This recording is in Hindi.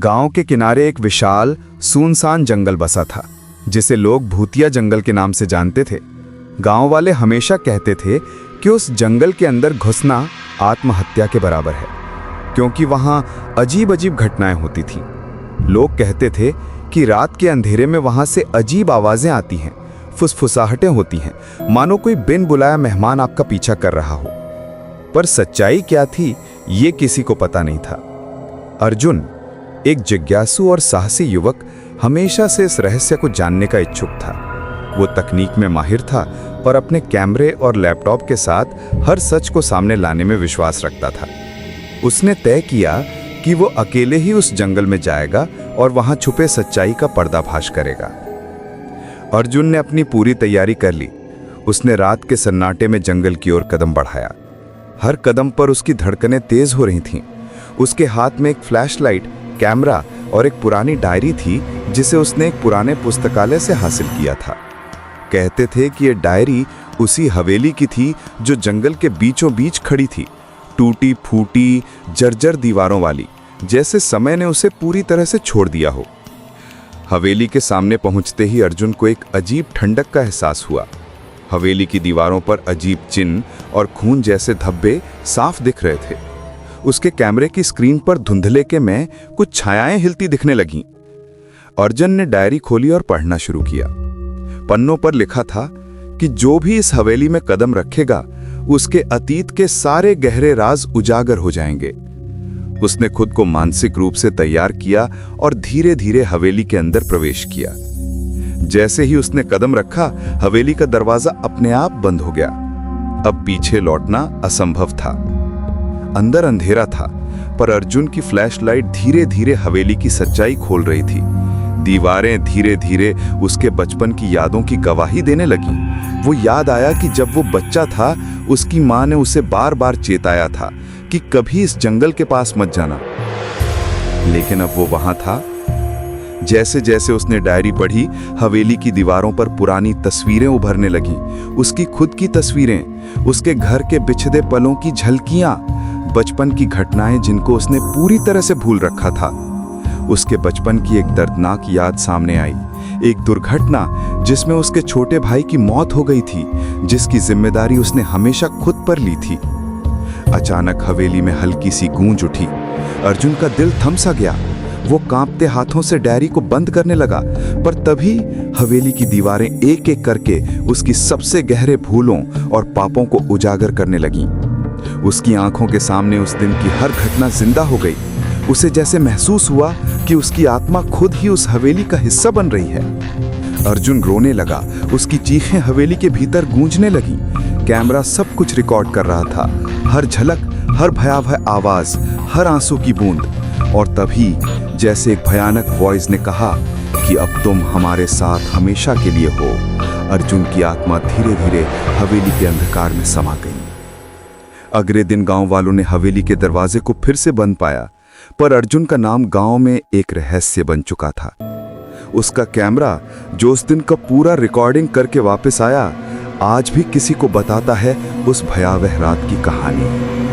गांव के किनारे एक विशाल सुनसान जंगल बसा था, जिसे लोग भूतिया जंगल के नाम से जानते थे। गांव वाले हमेशा कहते थे कि उस जंगल के अंदर घुसना आत्महत्या के बराबर है, क्योंकि वहां अजीब अजीब घटनाएं होती थीं। लोग कहते थे कि रात के अंधेरे में वहां से अजीब आवाजें आती हैं, फुसफुसाहटें होती हैं, मानो कोई बिन बुलाया मेहमान आपका पीछा कर रहा हो। पर सच्चाई क्या थी, ये किसी को पता नहीं था। अर्जुन, एक जिज्ञासु और साहसी युवक, हमेशा से इस रहस्य को जानने का इच्छुक था। वो तकनीक में माहिर था, पर अपने कैमरे और लैपटॉप के साथ हर सच को सामने लाने में विश्वास रखता था। उसने तय किया कि वो अकेले ही उस जंगल में जाएगा और वहां छुपे सच्चाई का पर्दाफाश करेगा। अर्जुन ने अपनी पूरी तैयारी कर ली। उसने रात के सन्नाटे में जंगल की ओर कदम बढ़ाया। हर कदम पर उसकी धड़कनें तेज हो रही थीं। उसके हाथ में एक फ्लैशलाइट, कैमरा और एक पुरानी डायरी थी, जिसे उसने एक पुराने पुस्तकालय से हासिल किया था। कहते थे कि यह डायरी उसी हवेली की थी जो जंगल के बीचों बीच खड़ी थी, टूटी फूटी जर्जर दीवारों वाली, जैसे समय ने उसे पूरी तरह से छोड़ दिया हो। हवेली के सामने पहुंचते ही अर्जुन को एक अजीब ठंडक का एहसास हुआ। हवेली की दीवारों पर अजीब चिन्ह और खून जैसे धब्बे साफ दिख रहे थे। उसके कैमरे की स्क्रीन पर धुंधले में कुछ छायाएं हिलती दिखने लगीं। अर्जुन ने डायरी खोली और पढ़ना शुरू किया। पन्नों पर लिखा था कि जो भी इस हवेली में कदम रखेगा, उसके अतीत के सारे गहरे राज उजागर हो जाएंगे। उसने खुद को मानसिक रूप से तैयार किया और धीरे धीरे हवेली के अंदर प्रवेश किया। जैसे ही उसने कदम रखा, हवेली का दरवाजा अपने आप बंद हो गया। अब पीछे लौटना असंभव था। अंदर अंधेरा था, पर अर्जुन की फ्लैशलाइट धीरे धीरे हवेली की सच्चाई खोल रही थी। दीवारें धीरे धीरे उसके बचपन की यादों की गवाही देने लगी। वो याद आया कि जब वो बच्चा था, उसकी माँ ने उसे बार बार चेताया था कि कभी इस जंगल के पास मत जाना। लेकिन अब वो वहां था। जैसे जैसे उसने डायरी पढ़ी, हवेली की दीवारों पर पुरानी तस्वीरें उभरने लगीं। उसकी खुद की तस्वीरें, उसके घर के बिछड़े पलों की झलकियां, बचपन की घटनाएं जिनको उसने पूरी तरह से भूल रखा था। उसके बचपन की एक दर्दनाक याद सामने आई, एक दुर्घटना जिसमें उसके छोटे भाई की मौत हो गई थी, जिसकी जिम्मेदारी उसने हमेशा खुद पर ली थी। अचानक हवेली में हल्की सी गूंज उठी। अर्जुन का दिल थम सा गया। वो कांपते हाथों से डायरी को बंद करने लगा, पर तभी हवेली की दीवारें एक एक करके उसकी सबसे गहरे भूलों और पापों को उजागर करने लगीं। उसकी आंखों के सामने उस दिन की हर घटना जिंदा हो गई। उसे जैसे महसूस हुआ कि उसकी आत्मा खुद ही उस हवेली का हिस्सा बन रही है। अर्जुन रोने लगा। उसकी चीखें हवेली के भीतर गूंजने लगीं। कैमरा सब कुछ रिकॉर्ड कर रहा था, हर झलक, हर भयावह आवाज, हर आंसू की बूंद। और तभी जैसे एक भयानक वॉइस ने कहा कि अब तुम हमारे साथ हमेशा के लिए हो। अर्जुन की आत्मा धीरे धीरे हवेली के अंधकार में समा गई। अगले दिन गांव वालों ने हवेली के दरवाजे को फिर से बंद पाया, पर अर्जुन का नाम गांव में एक रहस्य बन चुका था। उसका कैमरा, जो उस दिन का पूरा रिकॉर्डिंग करके वापस आया, आज भी किसी को बताता है उस भयावह रात की कहानी।